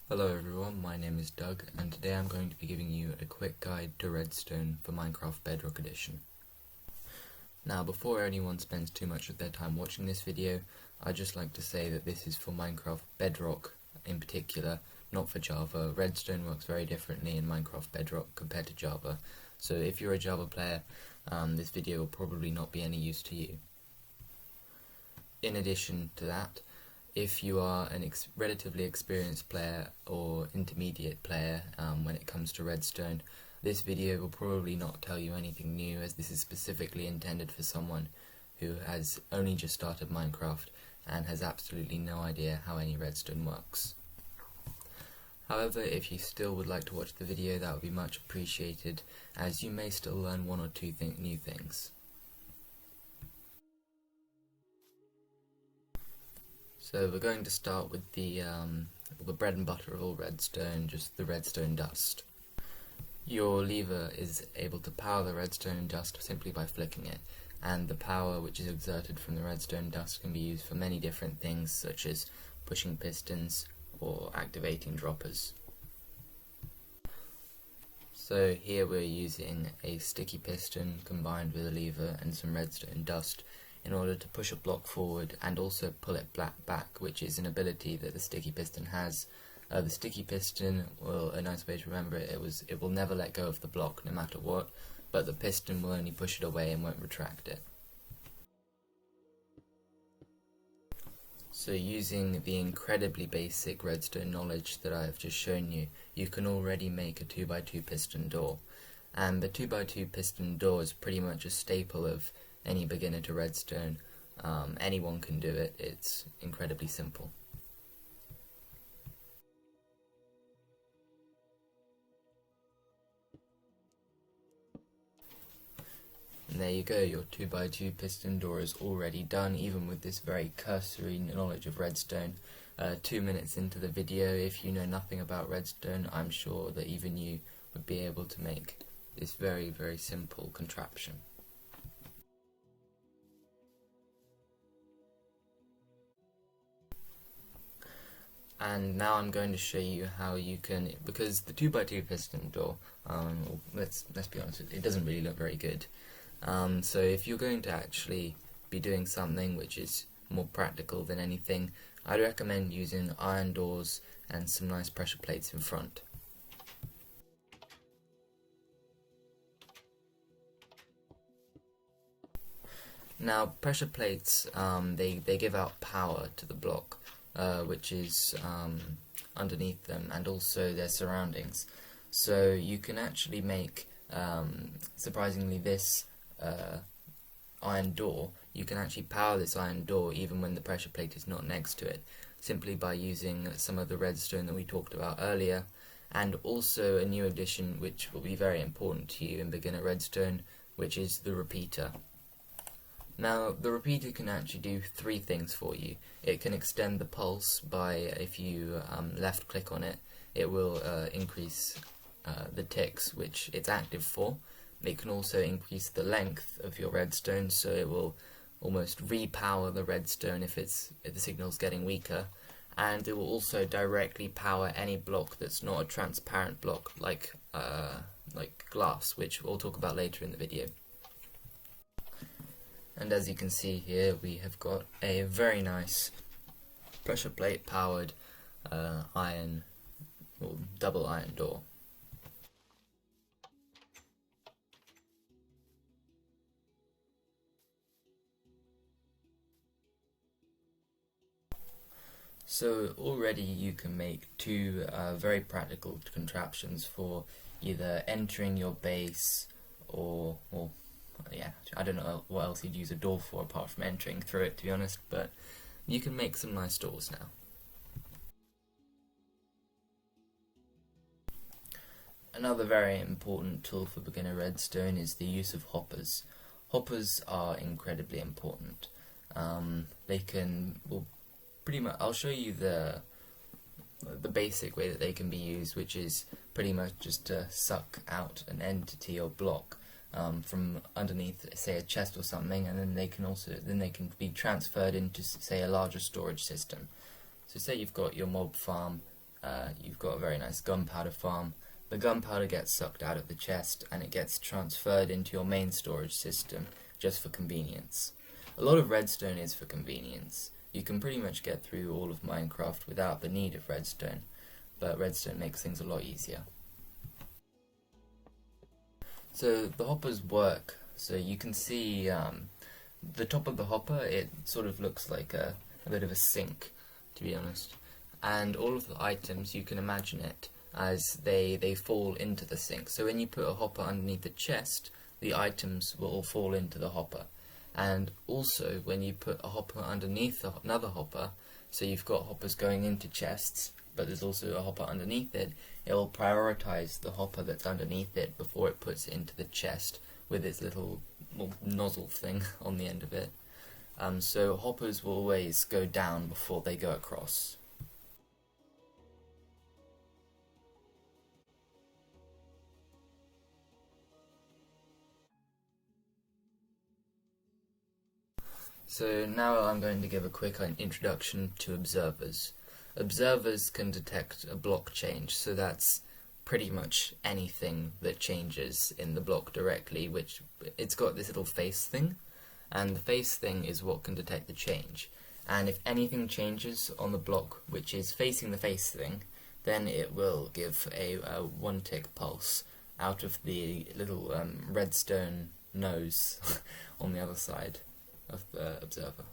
Hello everyone, my name is Doug, and today I'm going to be giving you a quick guide to Redstone for Minecraft Bedrock Edition. Now, before anyone spends too much of their time watching this video, I'd just like to say that this is for Minecraft Bedrock in particular, not for Java. Redstone works very differently in Minecraft Bedrock compared to Java, so if you're a Java player, this video will probably not be any use to you. In addition to that, if you are a relatively experienced player or intermediate player when it comes to Redstone, this video will probably not tell you anything new, as this is specifically intended for someone who has only just started Minecraft and has absolutely no idea how any Redstone works. However, if you still would like to watch the video, that would be much appreciated, as you may still learn one or two new things. So we're going to start with the bread and butter of all redstone, just the redstone dust. Your lever is able to power the redstone dust simply by flicking it, and the power which is exerted from the redstone dust can be used for many different things, such as pushing pistons or activating droppers. So here we're using a sticky piston combined with a lever and some redstone dust in order to push a block forward and also pull it back, which is an ability that the sticky piston has. The sticky piston, well, a nice way to remember it, it will never let go of the block no matter what, but the piston will only push it away and won't retract it. So using the incredibly basic redstone knowledge that I have just shown you, you can already make a 2x2 piston door. And the 2x2 piston door is pretty much a staple of any beginner to redstone. Anyone can do it, it's incredibly simple. And there you go, your 2x2 piston door is already done, even with this very cursory knowledge of redstone. 2 minutes into the video, if you know nothing about redstone, I'm sure that even you would be able to make this very, very simple contraption. And now I'm going to show you how you can, because the 2x2 piston door, let's be honest, it doesn't really look very good. So if you're going to actually be doing something which is more practical than anything, I'd recommend using iron doors and some nice pressure plates in front. Now, pressure plates, they give out power to the block, which is underneath them, and also their surroundings. So you can actually make, surprisingly, this iron door, you can actually power this iron door even when the pressure plate is not next to it, simply by using some of the redstone that we talked about earlier, and also a new addition which will be very important to you in beginner redstone, which is the repeater. Now, the repeater can actually do three things for you. It can extend the pulse by, if you left click on it, it will increase the ticks which it's active for. It can also increase the length of your redstone, so it will almost repower the redstone if the signal's getting weaker, and it will also directly power any block that's not a transparent block like glass, which we'll talk about later in the video. And as you can see here, we have got a very nice pressure plate powered iron or double iron door. So already you can make two very practical contraptions for either entering your base or yeah, I don't know what else you'd use a door for apart from entering through it, to be honest, but you can make some nice doors now. Another very important tool for beginner redstone is the use of hoppers. Hoppers are incredibly important. They can, well, pretty much, I'll show you the basic way that they can be used, which is pretty much just to suck out an entity or block from underneath, say, a chest or something, and then they can be transferred into, say, a larger storage system. So say you've got your mob farm you've got a very nice gunpowder farm. The gunpowder gets sucked out of the chest and it gets transferred into your main storage system just for convenience. A lot of redstone is for convenience. You can pretty much get through all of Minecraft without the need of redstone, but redstone makes things a lot easier. So the hoppers work, so you can see the top of the hopper, it sort of looks like a bit of a sink, to be honest. And all of the items, you can imagine it as they fall into the sink. So when you put a hopper underneath the chest, the items will all fall into the hopper. And also when you put a hopper underneath another hopper, so you've got hoppers going into chests, but there's also a hopper underneath it, it will prioritize the hopper that's underneath it before it puts it into the chest with its little nozzle thing on the end of it. So hoppers will always go down before they go across. So now I'm going to give a quick introduction to observers. Observers can detect a block change, so that's pretty much anything that changes in the block directly, which it's got this little face thing, and the face thing is what can detect the change. And if anything changes on the block which is facing the face thing, then it will give a 1 tick pulse out of the little redstone nose on the other side of the observer.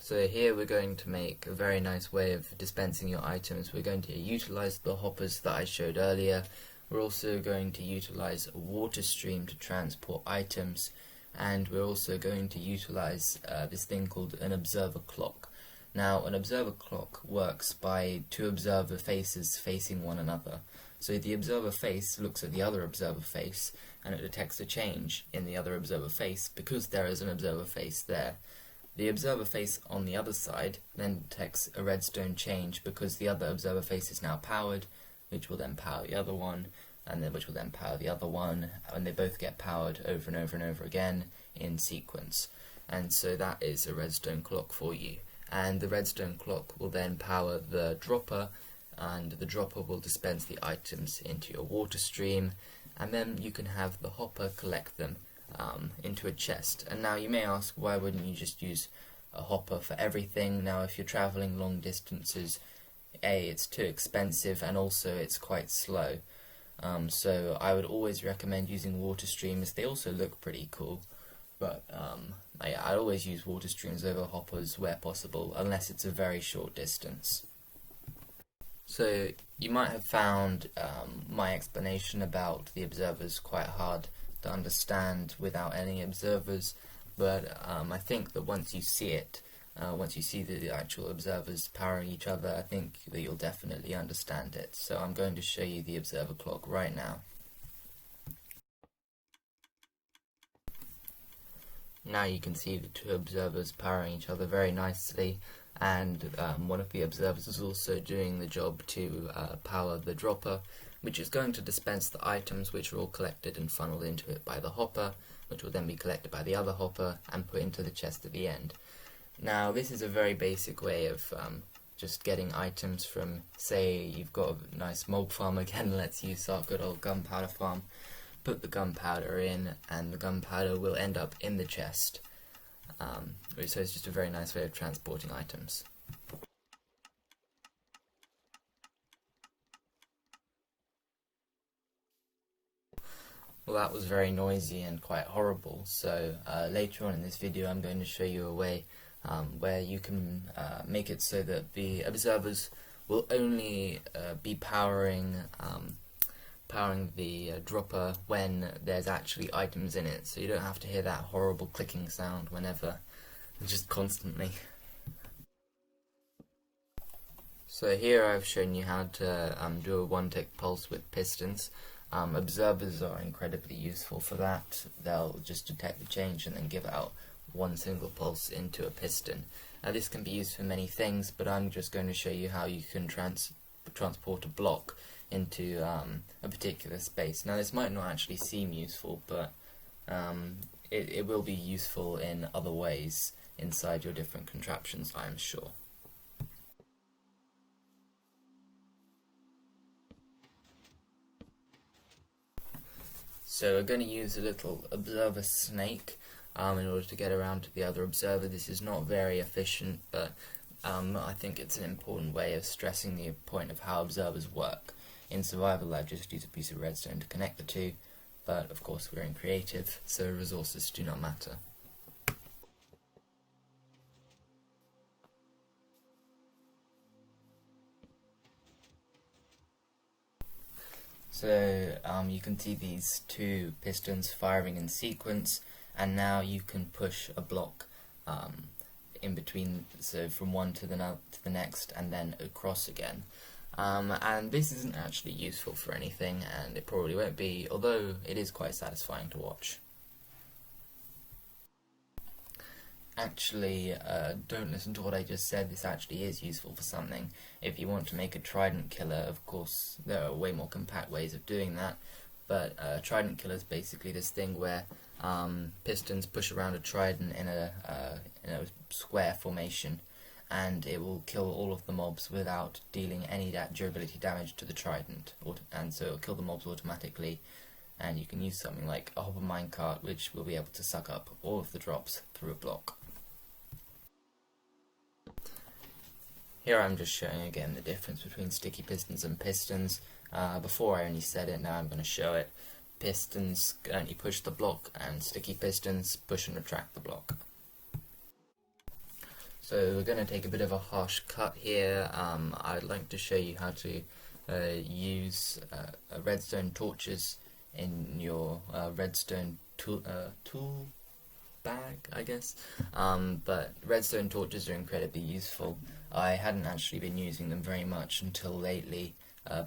So here we're going to make a very nice way of dispensing your items. We're going to utilize the hoppers that I showed earlier. We're also going to utilize a water stream to transport items, and we're also going to utilize this thing called an observer clock. Now an observer clock works by 2 observer faces facing one another. So the observer face looks at the other observer face and it detects a change in the other observer face because there is an observer face there. The observer face on the other side then detects a redstone change because the other observer face is now powered, which will then power the other one, and then which will then power the other one, and they both get powered over and over and over again in sequence. And so that is a redstone clock for you. And the redstone clock will then power the dropper, and the dropper will dispense the items into your water stream, and then you can have the hopper collect them into a chest. And now you may ask, why wouldn't you just use a hopper for everything? Now if you're travelling long distances, it's too expensive and also it's quite slow. So I would always recommend using water streams. They also look pretty cool, but I always use water streams over hoppers where possible, unless it's a very short distance. So you might have found my explanation about the observers quite hard to understand without any observers, but I think that once you see it, once you see the actual observers powering each other, I think that you'll definitely understand it. So I'm going to show you the observer clock right now. Now you can see the 2 observers powering each other very nicely, and one of the observers is also doing the job to power the dropper, which is going to dispense the items which are all collected and funneled into it by the hopper, which will then be collected by the other hopper and put into the chest at the end. Now this is a very basic way of just getting items from, say you've got a nice mob farm again, let's use our good old gunpowder farm. Put the gunpowder in and the gunpowder will end up in the chest. So it's just a very nice way of transporting items. Well, that was very noisy and quite horrible, so later on in this video I'm going to show you a way where you can make it so that the observers will only be powering the dropper when there's actually items in it, so you don't have to hear that horrible clicking sound whenever, just constantly. So here I've shown you how to do a 1 tick pulse with pistons. Observers are incredibly useful for that. They'll just detect the change and then give out 1 single pulse into a piston. Now this can be used for many things, but I'm just going to show you how you can transport a block into a particular space. Now this might not actually seem useful, but it will be useful in other ways inside your different contraptions, I am sure. So we're going to use a little observer snake in order to get around to the other observer. This is not very efficient, but I think it's an important way of stressing the point of how observers work. In survival, I've just used a piece of redstone to connect the two, but of course we're in creative, so resources do not matter. So you can see these two pistons firing in sequence, and now you can push a block in between, so from one to the next, and then across again. And this isn't actually useful for anything, and it probably won't be, although it is quite satisfying to watch. Actually, don't listen to what I just said. This actually is useful for something. If you want to make a trident killer, of course there are way more compact ways of doing that, but trident killer is basically this thing where pistons push around a trident in a square formation, and it will kill all of the mobs without dealing any durability damage to the trident, and so it will kill the mobs automatically. And you can use something like a hopper minecart, which will be able to suck up all of the drops through a block. Here I'm just showing again the difference between sticky pistons and pistons. Before I only said it, now I'm going to show it. Pistons only push the block, and sticky pistons push and retract the block. So we're going to take a bit of a harsh cut here. I'd like to show you how to use redstone torches in your redstone tool bag, I guess. But redstone torches are incredibly useful. I hadn't actually been using them very much until lately.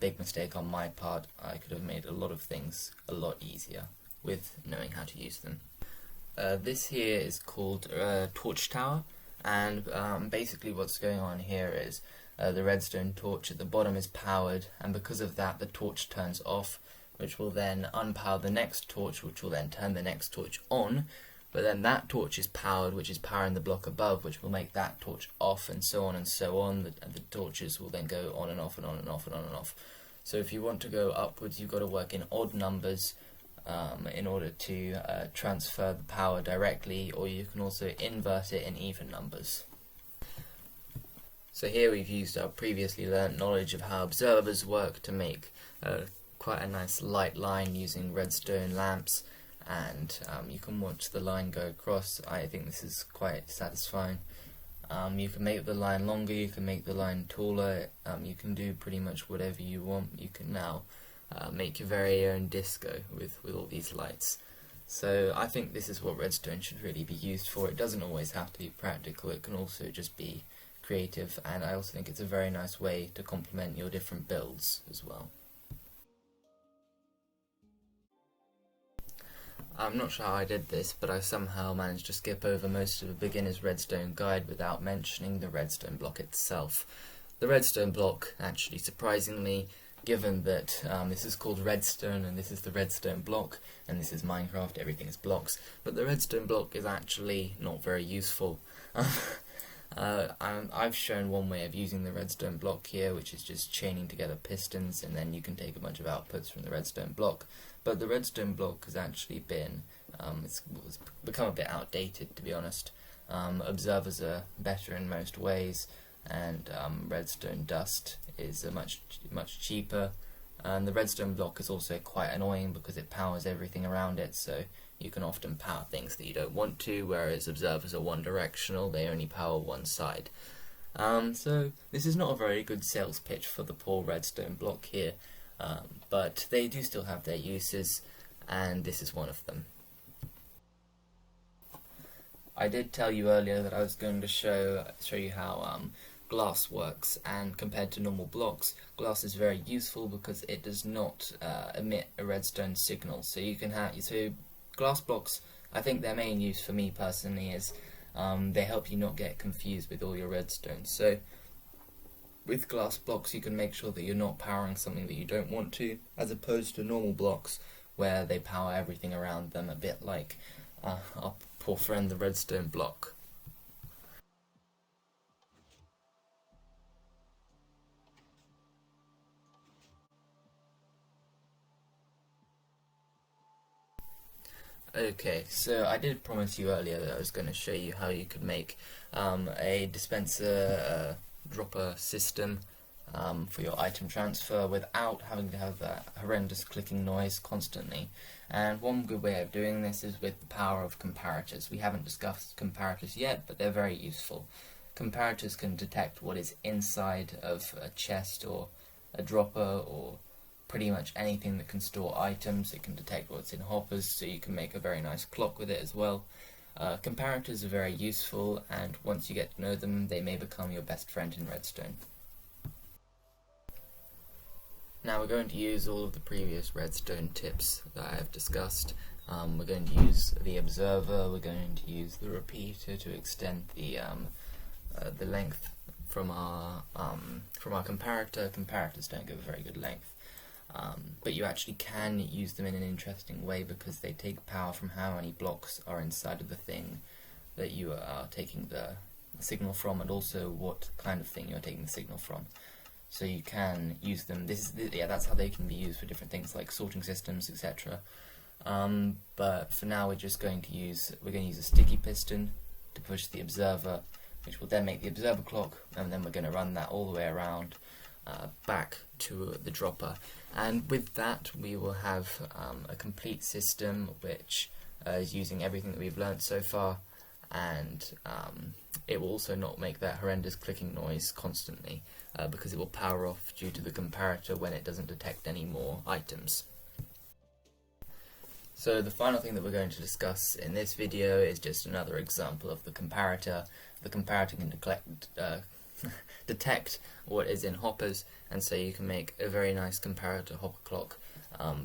Big mistake on my part. I could have made a lot of things a lot easier with knowing how to use them. This here is called torch tower, and basically what's going on here is the redstone torch at the bottom is powered, and because of that the torch turns off, which will then unpower the next torch, which will then turn the next torch on, but then that torch is powered, which is powering the block above, which will make that torch off, and so on and so on. The torches will then go on and off and on and off and on and off. So if you want to go upwards, you've got to work in odd numbers in order to transfer the power directly, or you can also invert it in even numbers. So here we've used our previously learnt knowledge of how observers work to make quite a nice light line using redstone lamps, and you can watch the line go across. I think this is quite satisfying. You can make the line longer, you can make the line taller, you can do pretty much whatever you want. You can now make your very own disco with all these lights. So I think this is what redstone should really be used for. It doesn't always have to be practical, it can also just be creative, and I also think it's a very nice way to complement your different builds as well. I'm not sure how I did this, but I somehow managed to skip over most of a beginner's redstone guide without mentioning the redstone block itself. The redstone block, actually, surprisingly, given that this is called redstone and this is the redstone block and this is Minecraft, everything is blocks, but the redstone block is actually not very useful. I've shown one way of using the redstone block here, which is just chaining together pistons, and then you can take a bunch of outputs from the redstone block. But the redstone block has actually been, it's become a bit outdated, to be honest. Observers are better in most ways, and redstone dust is much cheaper. And the redstone block is also quite annoying because it powers everything around it, so you can often power things that you don't want to, whereas observers are one directional, they only power one side. So this is not a very good sales pitch for the poor redstone block here, but they do still have their uses, and this is one of them. I did tell you earlier that I was going to show you how glass works, and compared to normal blocks, glass is very useful because it does not emit a redstone signal. So you can glass blocks, I think their main use for me personally is they help you not get confused with all your redstone. So with glass blocks you can make sure that you're not powering something that you don't want to, as opposed to normal blocks where they power everything around them, a bit like our poor friend the redstone block. Okay, so I did promise you earlier that I was going to show you how you could make a dispenser dropper system for your item transfer without having to have that horrendous clicking noise constantly. And one good way of doing this is with the power of comparators. We haven't discussed comparators yet, but they're very useful. Comparators can detect what is inside of a chest or a dropper or pretty much anything that can store items. It can detect what's in hoppers, so you can make a very nice clock with it as well. Comparators are very useful, and once you get to know them, they may become your best friend in Redstone. Now we're going to use all of the previous Redstone tips that I have discussed. We're going to use the observer, we're going to use the repeater to extend the length from our comparator. Comparators don't give a very good length. But you actually can use them in an interesting way because they take power from how many blocks are inside of the thing that you are taking the signal from, and also what kind of thing you're taking the signal from. So you can use them. That's how they can be used for different things like sorting systems, etc. But for now, we're going to use a sticky piston to push the observer, which will then make the observer clock, and then we're going to run that all the way around back to the dropper. And with that, we will have a complete system which is using everything that we've learnt so far, and it will also not make that horrendous clicking noise constantly because it will power off due to the comparator when it doesn't detect any more items. So the final thing that we're going to discuss in this video is just another example of the comparator. The comparator can detect what is in hoppers, and so you can make a very nice comparator hopper clock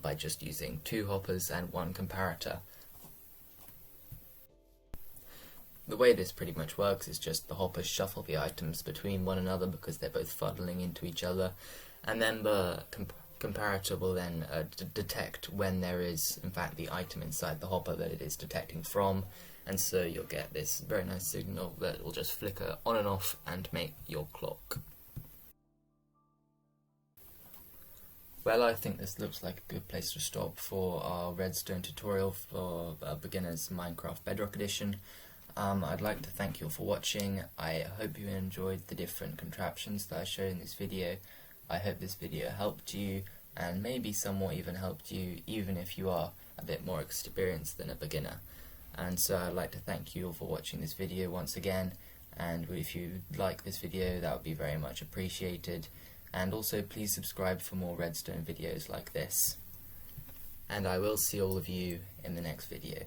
by just using 2 hoppers and 1 comparator. The way this pretty much works is just the hoppers shuffle the items between one another because they're both fuddling into each other, and then the comparator will then detect when there is in fact the item inside the hopper that it is detecting from, and so you'll get this very nice signal that will just flicker on and off and make your clock. Well, I think this looks like a good place to stop for our Redstone tutorial for beginners Minecraft Bedrock Edition. I'd like to thank you all for watching. I hope you enjoyed the different contraptions that I showed in this video. I hope this video helped you, and maybe somewhat even helped you, even if you are a bit more experienced than a beginner. And so I'd like to thank you all for watching this video once again, and if you like this video, that would be very much appreciated. And also please subscribe for more Redstone videos like this. And I will see all of you in the next video.